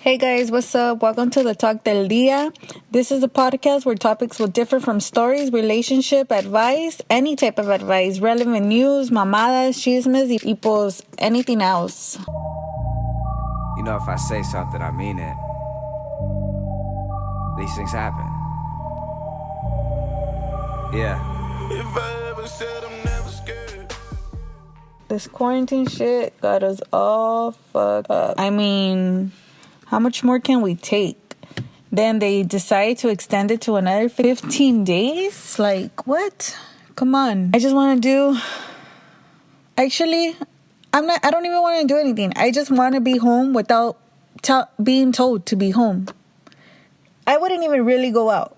Hey guys, what's up? Welcome to the Talk del Dia. This is a podcast where topics will differ from stories, relationship, advice, any type of advice, relevant news, mamadas, chismes, y pues anything else. You know, if I say something, I mean it. These things happen. Yeah. If I ever said I'm never scared. This quarantine shit got us all fucked up. I mean, how much more can we take? Then they decide to extend it to another 15 days? Like, what? Come on. I just want to do... Actually, I don't even want to do anything. I just want to be home without being told to be home. I wouldn't even really go out.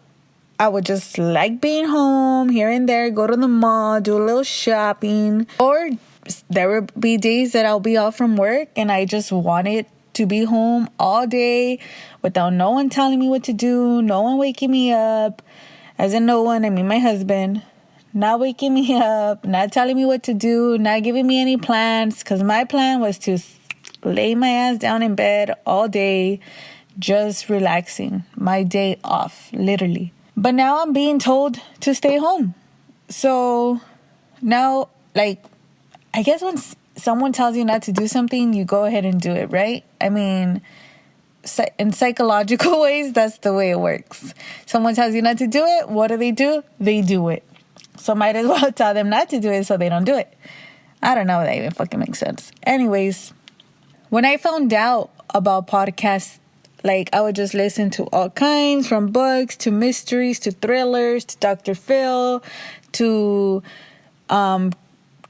I would just like being home here and there, go to the mall, do a little shopping. Or there will be days that I'll be off from work and I just wanted to be home all day without no one telling me what to do, no one waking me up. As in no one, I mean my husband. Not waking me up, not telling me what to do, not giving me any plans. Because my plan was to lay my ass down in bed all day, just relaxing. My day off, literally. But now I'm being told to stay home. So now, like, I guess when someone tells you not to do something, you go ahead and do it, right? I mean, in psychological ways, that's the way it works. Someone tells you not to do it, what do? They do it. So might as well tell them not to do it so they don't do it. I don't know if that even fucking makes sense. Anyways, when I found out about podcasts, like, I would just listen to all kinds, from books to mysteries to thrillers to Dr. Phil to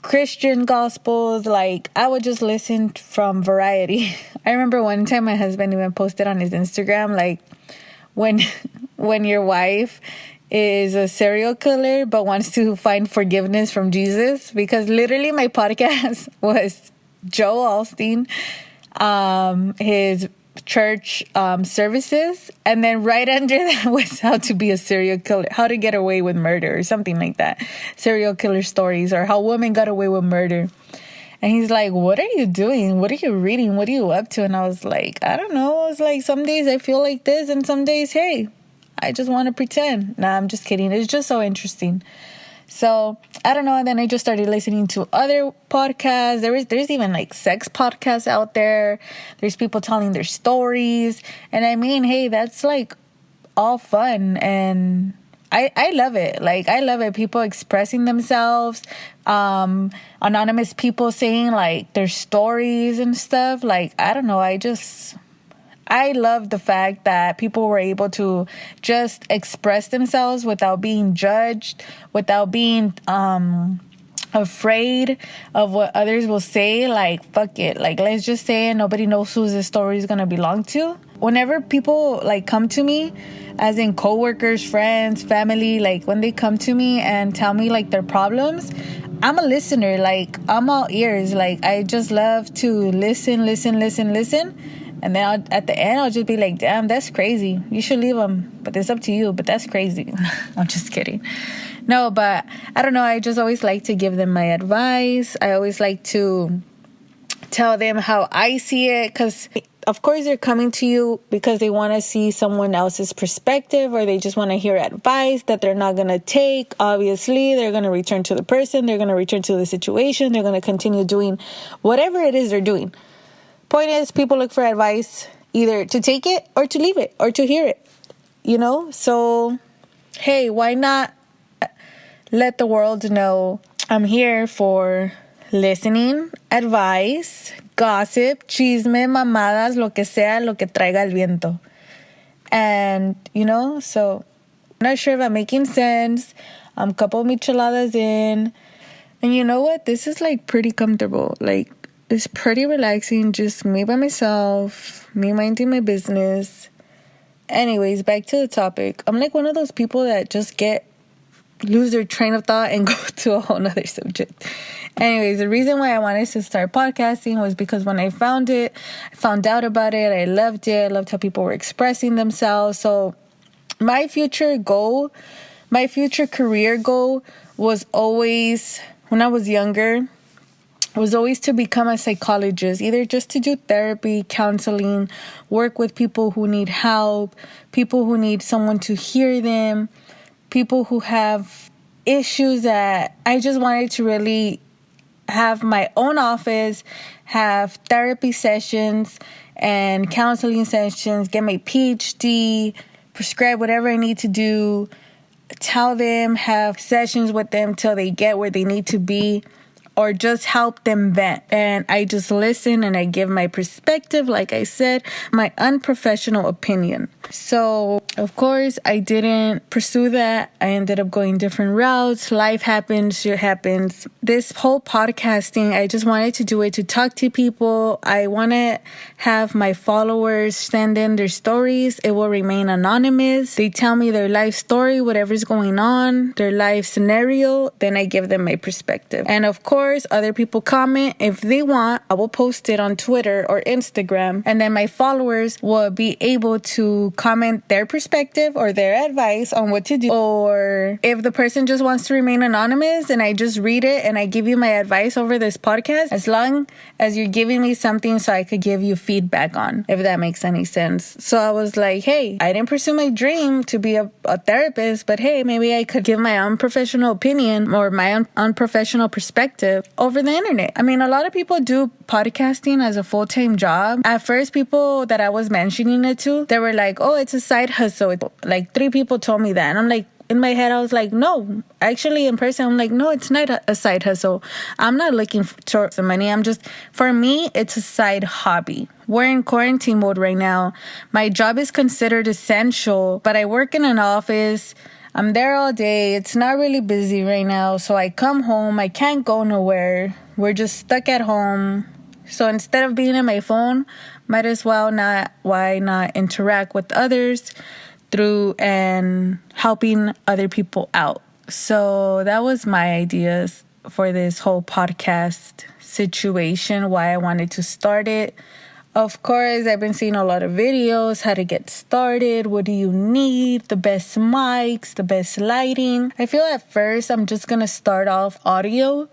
Christian gospels. Like, I would just listen from variety. I remember one time my husband even posted on his Instagram, like, when your wife is a serial killer but wants to find forgiveness from Jesus. Because literally my podcast was Joel Osteen, his church services, and then right under that was how to be a serial killer, how to get away with murder or something like that, serial killer stories, or how women got away with murder. And he's like, what are you doing? What are you reading? What are you up to? And I was like, I don't know. I was like, some days I feel like this, and some days, hey, I just want to pretend. Nah, I'm just kidding. It's just so interesting. So, I don't know. And then I just started listening to other podcasts. There's even like sex podcasts out there. There's people telling their stories. And I mean, hey, that's like all fun. And I love it. Like, I love it. People expressing themselves. Anonymous people saying like their stories and stuff. Like, I don't know. I love the fact that people were able to just express themselves without being judged, without being afraid of what others will say. Like, fuck it. Like, let's just say it. Nobody knows who this story is going to belong to. Whenever people, like, come to me, as in coworkers, friends, family, like, when they come to me and tell me, like, their problems, I'm a listener. Like, I'm all ears. Like, I just love to listen. And then at the end, I'll just be like, damn, that's crazy. You should leave them. But it's up to you. But that's crazy. I'm just kidding. No, but I don't know. I just always like to give them my advice. I always like to tell them how I see it. Because, of course, they're coming to you because they want to see someone else's perspective, or they just want to hear advice that they're not going to take. Obviously, they're going to return to the person. They're going to return to the situation. They're going to continue doing whatever it is they're doing. Point is, people look for advice either to take it or to leave it or to hear it, you know? So, hey, why not let the world know I'm here for listening, advice, gossip, chisme, mamadas, lo que sea, lo que traiga el viento. And, you know, so I'm not sure if I'm making sense. I'm a couple micheladas in. And you know what? This is, like, pretty comfortable. Like, it's pretty relaxing, just me by myself, me minding my business. Anyways, back to the topic. I'm like one of those people that just lose their train of thought and go to a whole nother subject. Anyways, the reason why I wanted to start podcasting was because when I found out about it, I loved it. I loved how people were expressing themselves. So my future career goal was always, when I was younger, was always to become a psychologist, either just to do therapy, counseling, work with people who need help, people who need someone to hear them, people who have issues that I just wanted to really have my own office, have therapy sessions and counseling sessions, get my PhD, prescribe whatever I need to do, tell them, have sessions with them till they get where they need to be, or just help them vent. And I just listen and I give my perspective, like I said, my unprofessional opinion. So, of course, I didn't pursue that. I ended up going different routes. Life happens, shit happens. This whole podcasting, I just wanted to do it to talk to people. I want to have my followers send in their stories. It will remain anonymous. They tell me their life story, whatever's going on, their life scenario. Then I give them my perspective. And of course, other people comment. If they want, I will post it on Twitter or Instagram. And then my followers will be able to comment their perspective or their advice on what to do. Or if the person just wants to remain anonymous and I just read it and I give you my advice over this podcast, as long as you're giving me something so I could give you feedback on, if that makes any sense. So I was like, hey, I didn't pursue my dream to be a therapist, but hey, maybe I could give my unprofessional opinion or my unprofessional perspective over the internet. I mean, a lot of people do podcasting as a full-time job. At first, people that I was mentioning it to, they were like, oh, it's a side hustle. Like 3 people told me that. And I'm like, in my head, I was like, no. Actually, in person, I'm like, no, it's not a side hustle. I'm not looking for some money. For me, it's a side hobby. We're in quarantine mode right now. My job is considered essential, but I work in an office. I'm there all day. It's not really busy right now. So I come home. I can't go nowhere. We're just stuck at home. So instead of being on my phone, might as well why not interact with others through and helping other people out. So that was my ideas for this whole podcast situation, why I wanted to start it. Of course, I've been seeing a lot of videos, how to get started, what do you need, the best mics, the best lighting. I feel at first I'm just going to start off audio.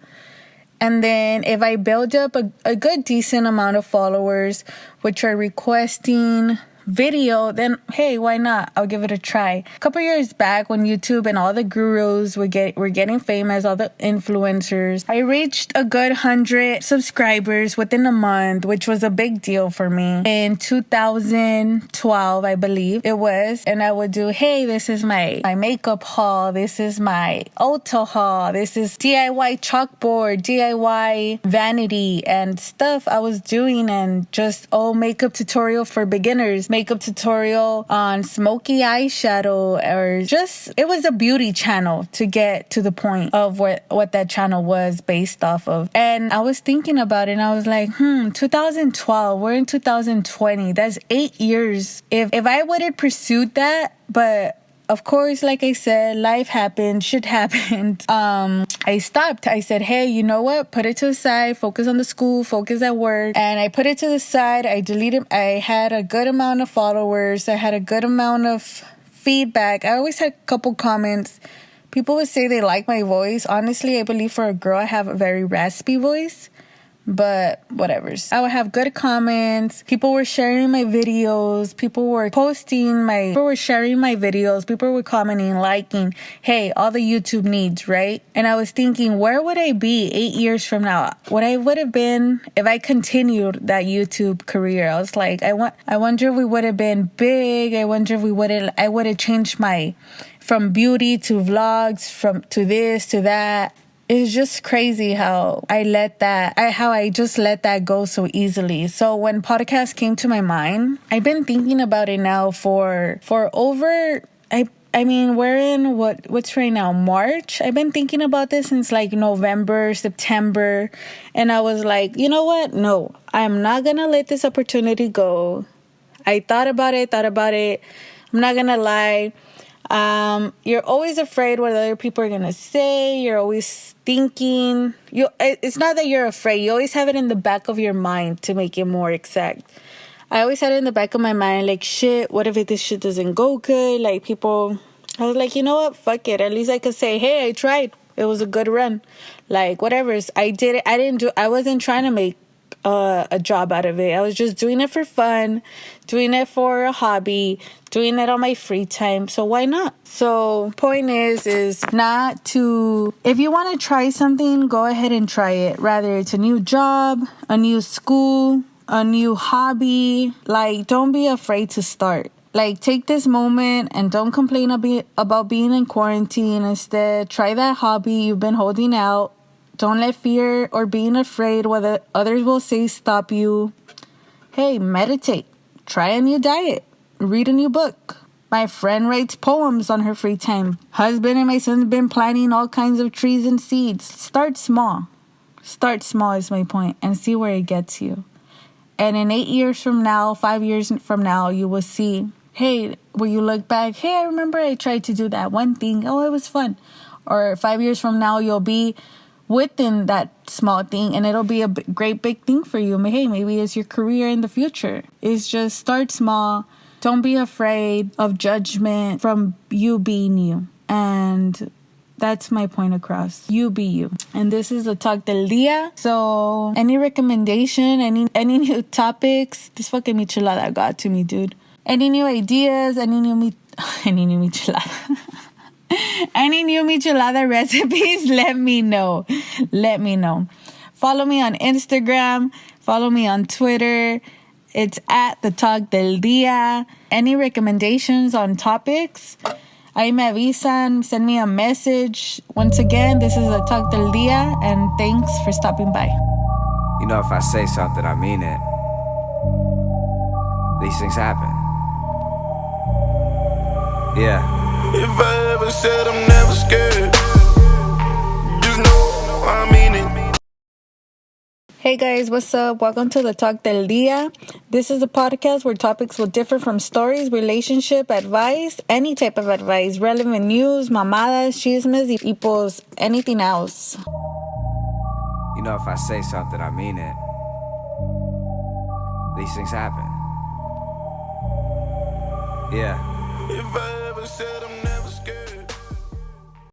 And then if I build up a good decent amount of followers, which are requesting video, then hey, why not? I'll give it a try. A couple years back when YouTube and all the gurus were getting famous, all the influencers, I reached a good 100 subscribers within a month, which was a big deal for me. In 2012, I believe it was. And I would do, hey, this is my makeup haul. This is my Ulta haul. This is DIY chalkboard, DIY vanity and stuff I was doing, and just makeup tutorial for beginners, makeup tutorial on smoky eyeshadow, or just, it was a beauty channel to get to the point of what that channel was based off of. And I was thinking about it and I was like, 2012, we're in 2020. That's 8 years. If I would have pursued that, but of course, like I said, life happened, shit happened. I stopped. I said, hey, you know what? Put it to the side, focus on the school, focus at work. And I put it to the side. I deleted. I had a good amount of followers. I had a good amount of feedback. I always had a couple comments. People would say they like my voice. Honestly, I believe for a girl, I have a very raspy voice. But whatever. I would have good comments. People were sharing my videos. People were sharing my videos. People were commenting, liking. Hey, all the YouTube needs, right? And I was thinking, where would I be 8 years from now? What I would have been if I continued that YouTube career. I was like, I wonder if we would have been big. I wonder if I would have changed from beauty to vlogs, to this to that. It's just crazy how I just let that go so easily. So when podcast came to my mind, I've been thinking about it now for over, I mean, we're in what's right now, March? I've been thinking about this since like November, September. And I was like, you know what? No, I'm not going to let this opportunity go. I thought about it. I'm not going to lie. You're always afraid what other people are going to say. You're always thinking, it's not that you're afraid. You always have it in the back of your mind to make it more exact. I always had it in the back of my mind, like, shit, what if this shit doesn't go good? Like, I was like, you know what? Fuck it. At least I could say, hey, I tried. It was a good run. Like, whatever. I did it. I wasn't trying to make a job out of it. I was just doing it for fun, doing it for a hobby, doing it on my free time. So why not? So point is not to, if you want to try something, go ahead and try it. Rather it's a new job, a new school, a new hobby. Like, don't be afraid to start. Like, take this moment and don't complain about being in quarantine. Instead, try that hobby you've been holding out. Don't let fear or being afraid what others will say stop you. Hey, meditate. Try a new diet. Read a new book. My friend writes poems on her free time. Husband and my son's been planting all kinds of trees and seeds. Start small. Start small is my point, and see where it gets you. And in 8 years from now, 5 years from now, you will see, hey, when you look back, hey, I remember I tried to do that one thing. Oh, it was fun. Or 5 years from now, you'll be within that small thing, and it'll be a great big thing for you. Hey, maybe it's your career in the future. It's just start small. Don't be afraid of judgment from you being you. And that's my point across. You be you. And this is the Talk del Dia. So any recommendation, any new topics, this fucking michelada got to me, dude. Any new ideas, any new michelada. Any new michelada recipes, let me know. Let me know. Follow me on Instagram. Follow me on Twitter. It's at the Talk del Dia. Any recommendations on topics? Ahí me avisan. Send me a message. Once again, this is the Talk del Dia, and thanks for stopping by. You know, if I say something, I mean it. These things happen. Yeah. If I ever said I'm never scared, just know I mean it. Hey guys, what's up? Welcome to the Talk del Dia. This is a podcast where topics will differ from stories, relationship, advice, any type of advice, relevant news, mamadas, chismes, y pues anything else. You know, if I say something, I mean it. These things happen. Yeah. If I ever said I'm never